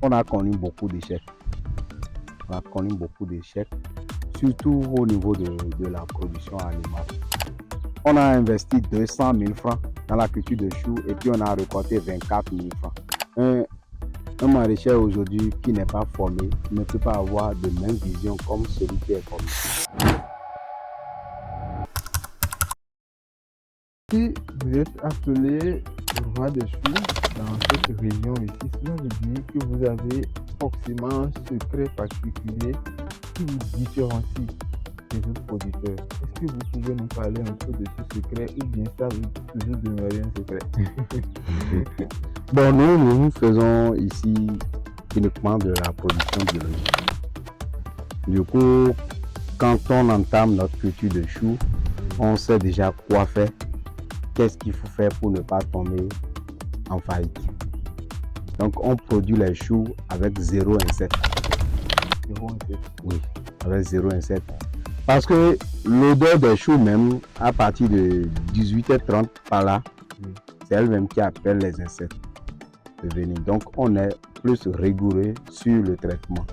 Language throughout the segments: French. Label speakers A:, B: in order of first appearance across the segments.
A: on a connu beaucoup d'échecs. On a connu beaucoup d'échecs, surtout au niveau de la production animale. On a investi 200 000 francs dans la culture de choux et puis on a récolté 24 000 francs. Un maraîcher aujourd'hui qui n'est pas formé ne peut pas avoir de même vision comme celui qui est formé.
B: Si vous êtes appelé roi des choux dans cette région ici, cela veut dire que vous avez forcément un secret particulier qui vous différencie des autres producteurs. Est-ce que vous pouvez nous parler un peu de ce secret ou bien ça va toujours demeurer un secret?
A: Bon, nous faisons ici uniquement de la production biologique. Du coup, quand on entame notre culture de choux, on sait déjà quoi faire, qu'est-ce qu'il faut faire pour ne pas tomber en faillite. Donc, on produit les choux avec 0 insecte.
B: 0 insecte?
A: Oui, avec 0 insecte. Parce que l'odeur des choux même, à partir de 18h30 par là, c'est elle-même qui appelle les insectes de venir. Donc, on est plus rigoureux sur le traitement.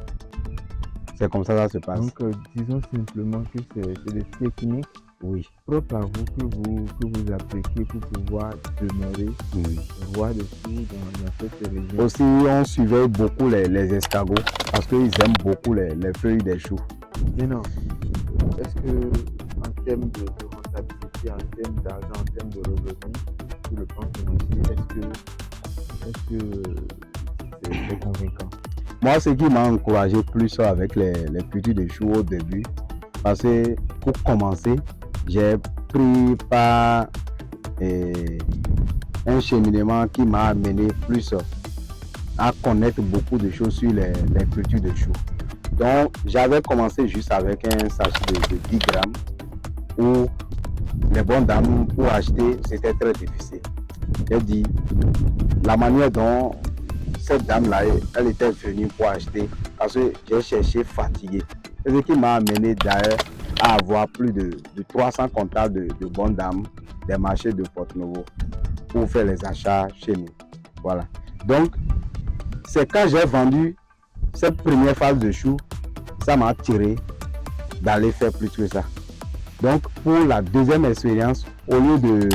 A: C'est comme ça que ça se passe.
B: Donc, disons simplement que c'est des techniques propres à vous que vous appliquez pour pouvoir demeurer roi des choux dans cette région.
A: Aussi, on surveille beaucoup les escargots parce qu'ils aiment beaucoup les feuilles des choux.
B: Mais non, est-ce que en termes de rentabilité, en termes d'argent, en termes de revenus, sur le plan financier, est-ce que c'est convaincant?
A: Moi, ce qui m'a encouragé plus avec les cultures de choux au début, parce que pour commencer, j'ai pris par un cheminement qui m'a amené plus à connaître beaucoup de choses sur les cultures de choux. Donc, j'avais commencé juste avec un sachet de 10 grammes où les bonnes dames pour acheter, c'était très difficile. J'ai dit, la manière dont cette dame-là, elle était venue pour acheter, parce que j'ai cherché fatigué. C'est ce qui m'a amené d'ailleurs à avoir plus de 300 comptables de bonnes dames des marchés de Porto-Novo pour faire les achats chez nous. Voilà. Donc, c'est quand j'ai vendu cette première phase de choux, ça m'a attiré d'aller faire plus que ça. Donc, pour la deuxième expérience, au lieu de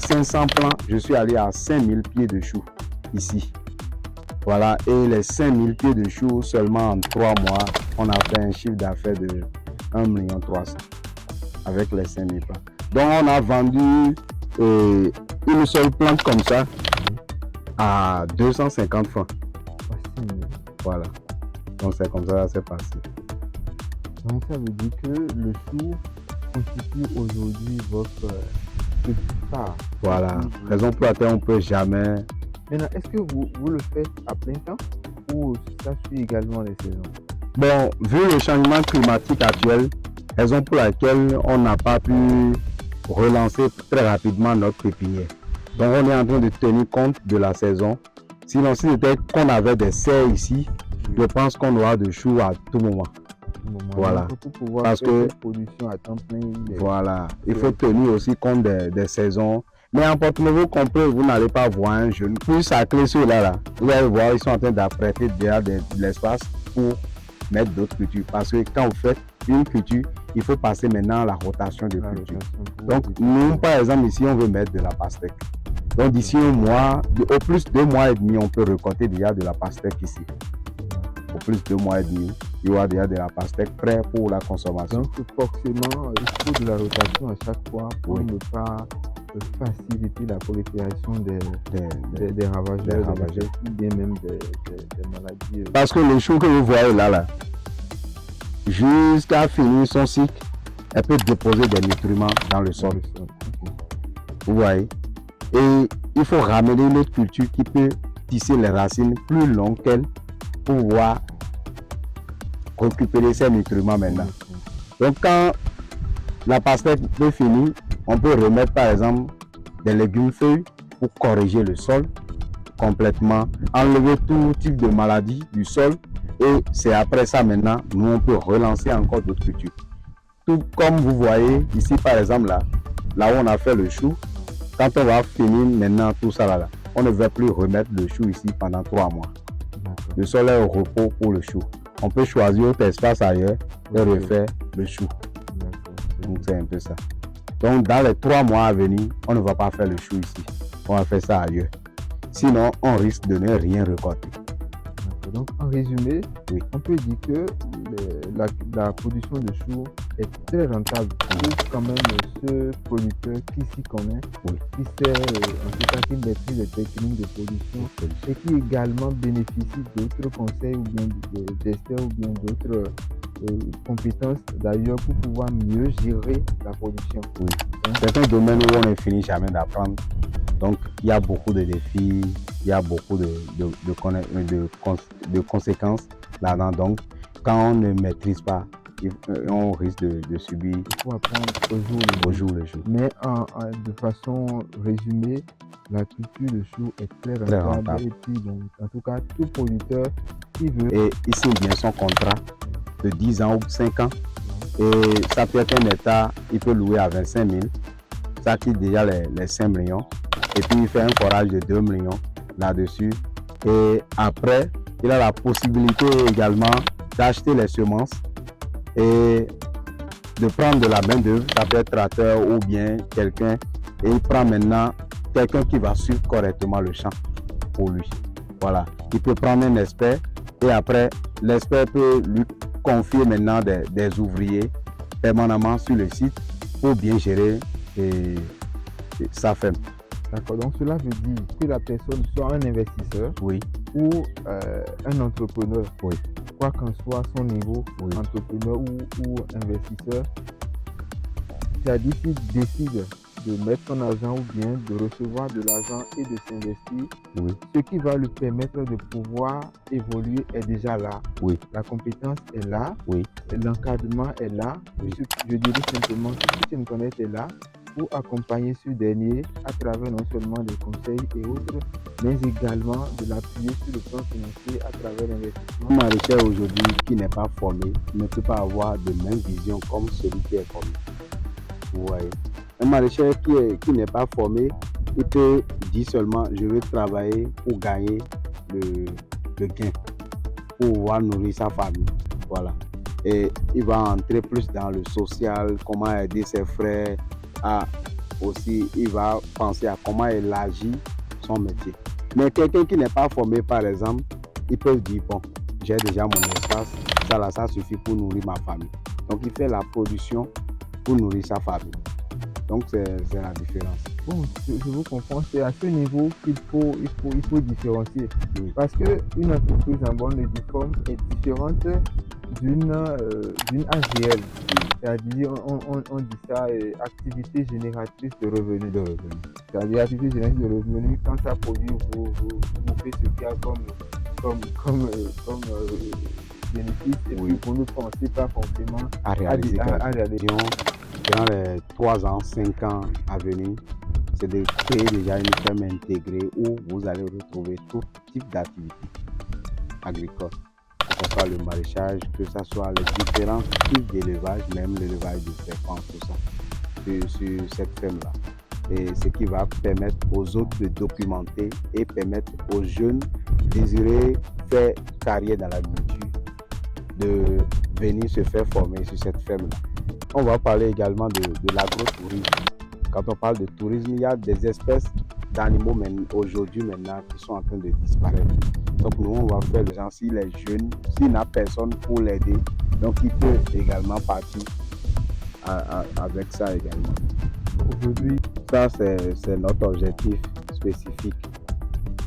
A: 500 plants, je suis allé à 5000 pieds de choux ici. Voilà, et les 5000 pieds de choux, seulement en 3 mois, on a fait un chiffre d'affaires de 1,3 million avec les 5000 plants. Donc, on a vendu une seule plante comme ça à 250 francs. Voilà. Donc, c'est comme ça que c'est passé.
B: Donc, ça veut dire que le chou constitue aujourd'hui votre part.
A: Voilà. Raison pour laquelle on ne peut jamais.
B: Maintenant, est-ce que vous le faites à plein temps ou ça suit également les saisons?
A: Bon, vu le changement climatique actuel, raison pour laquelle on n'a pas pu relancer très rapidement notre pépinière. Donc, on est en train de tenir compte de la saison. Sinon, si c'était qu'on avait des serres ici, je pense qu'on aura de choux à tout moment. Voilà.
B: Pour pouvoir
A: parce
B: faire
A: que
B: cette production à temps plein.
A: Voilà. Il faut tenir aussi compte des saisons. Mais en Porto-Novo complet, vous n'allez pas voir un jeune. Plus ça clé sur là, vous allez voir, ils sont en train d'apprêter déjà de l'espace pour mettre d'autres cultures. Parce que quand vous faites une culture, il faut passer maintenant à la rotation de culture. Donc, nous, par exemple, ici, on veut mettre de la pastèque. Donc, d'ici un mois, au plus 2 mois et demi, on peut récolter déjà de la pastèque ici. Au plus 2 mois et demi, il y aura déjà de la pastèque prête pour la consommation.
B: Donc, forcément, il faut de la rotation à chaque fois pour ne pas faciliter la prolifération des ravageurs, ou bien même des maladies.
A: Parce que le chou que vous voyez là, jusqu'à finir son cycle, elle peut déposer des nutriments dans le sol. Vous voyez? Et il faut ramener une autre culture qui peut tisser les racines plus longues qu'elle pour pouvoir récupérer ces nutriments maintenant. Donc quand la pastèque est finie, on peut remettre par exemple des légumes feuilles pour corriger le sol complètement, enlever tout type de maladie du sol et c'est après ça maintenant, nous on peut relancer encore d'autres cultures. Tout comme vous voyez ici par exemple là où on a fait le chou, quand on va finir maintenant tout ça là, on ne va plus remettre le chou ici pendant 3 mois. Le sol est au repos pour le chou. On peut choisir autre espace ailleurs et refaire le chou. Donc c'est un peu ça. Donc dans les 3 mois à venir, on ne va pas faire le chou ici. On va faire ça ailleurs. Sinon, on risque de ne rien récolter.
B: Donc en résumé,
A: oui,
B: on peut dire que la production de chou est très rentable pour quand même ce producteur qui s'y connaît, qui sait, en tout cas qui maîtrise les techniques de production et qui également bénéficie d'autres conseils ou bien d'experts ou bien d'autres compétences d'ailleurs pour pouvoir mieux gérer la production.
A: Oui. C'est un domaine où on ne finit jamais d'apprendre. Donc il y a beaucoup de défis, il y a beaucoup de conséquences là-dedans. Donc quand on ne maîtrise pas, on risque de subir.
B: Il faut apprendre au jour le jour. Mais de façon résumée, la culture de chou est très rentable. Et puis, donc, en tout cas, tout producteur qui veut.
A: Et ici, bien son contrat de 10 ans ou 5 ans. Et ça peut être un hectare, il peut louer à 25 000. Ça quitte déjà les 5 millions. Et puis, il fait un forage de 2 millions là-dessus. Et après, il a la possibilité également d'acheter les semences et de prendre de la main-d'œuvre, ça peut être tracteur ou bien quelqu'un, et il prend maintenant quelqu'un qui va suivre correctement le champ pour lui. Voilà, il peut prendre un expert et après l'expert peut lui confier maintenant des ouvriers permanemment sur le site pour bien gérer sa ferme.
B: D'accord, donc cela veut dire que la personne soit un investisseur ou un entrepreneur, quoi qu'en soit son niveau, entrepreneur ou investisseur, c'est-à-dire qu'il décide de mettre son argent ou bien de recevoir de l'argent et de s'investir, ce qui va lui permettre de pouvoir évoluer est déjà là. La compétence est là, l'encadrement est là, je dirais simplement que tout ce qu'on connaît est là, pour accompagner ce dernier à travers non seulement des conseils et autres, mais également de l'appuyer sur le plan financier à travers l'investissement.
A: Un maraîcher aujourd'hui qui n'est pas formé ne peut pas avoir de même vision comme celui qui est formé. Vous voyez, un maraîcher qui n'est pas formé, il peut dire seulement je veux travailler pour gagner le gain, pour pouvoir nourrir sa famille. Voilà. Et il va entrer plus dans le social, comment aider ses frères. Aussi, il va penser à comment élargir son métier. Mais quelqu'un qui n'est pas formé, par exemple, il peut dire, bon, j'ai déjà mon espace, ça suffit pour nourrir ma famille. Donc, il fait la production pour nourrir sa famille. Donc, c'est la différence.
B: Bon, je vous comprends, c'est à ce niveau qu'il faut différencier. Parce qu'une entreprise en bonne et due forme est différente d'une AGL. C'est-à-dire, on dit ça, activité génératrice de revenus. C'est-à-dire, activité génératrice de revenus, quand ça produit, vous faites ce qu'il y a comme bénéfice, et puis vous ne pensez pas forcément
A: à réaliser. Durant les 3 ans, 5 ans à venir, c'est de créer déjà une ferme intégrée où vous allez retrouver tout type d'activité agricole. Que ce soit le maraîchage, que ce soit les différents types d'élevage, même l'élevage de serpents, tout ça, sur cette ferme-là. Et ce qui va permettre aux autres de documenter et permettre aux jeunes désirés faire carrière dans l'agriculture de venir se faire former sur cette ferme-là. On va parler également de l'agrotourisme. Quand on parle de tourisme, il y a des espèces d'animaux aujourd'hui maintenant qui sont en train de disparaître. Donc nous, on va faire le genre, s'il est jeune, s'il n'a personne pour l'aider, donc il peut également partir avec ça également. Aujourd'hui, ça c'est notre objectif spécifique.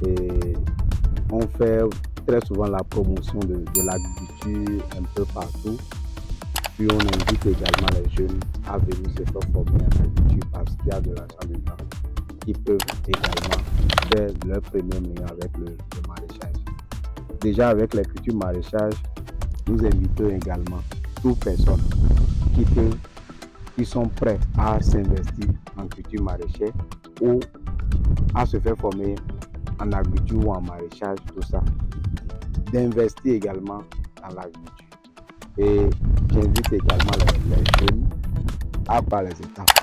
A: Et on fait très souvent la promotion de l'agriculture un peu partout. Puis on invite également les jeunes à venir se faire former en agriculture parce qu'il y a de l'argent dedans qui peuvent également faire leur premier million avec le maraîchage. Déjà avec la culture maraîchage, nous invitons également toutes personnes qui sont prêtes à s'investir en culture maraîchère ou à se faire former en agriculture ou en maraîchage, tout ça, d'investir également dans l'agriculture. Et j'invite également les jeunes à pas les étapes.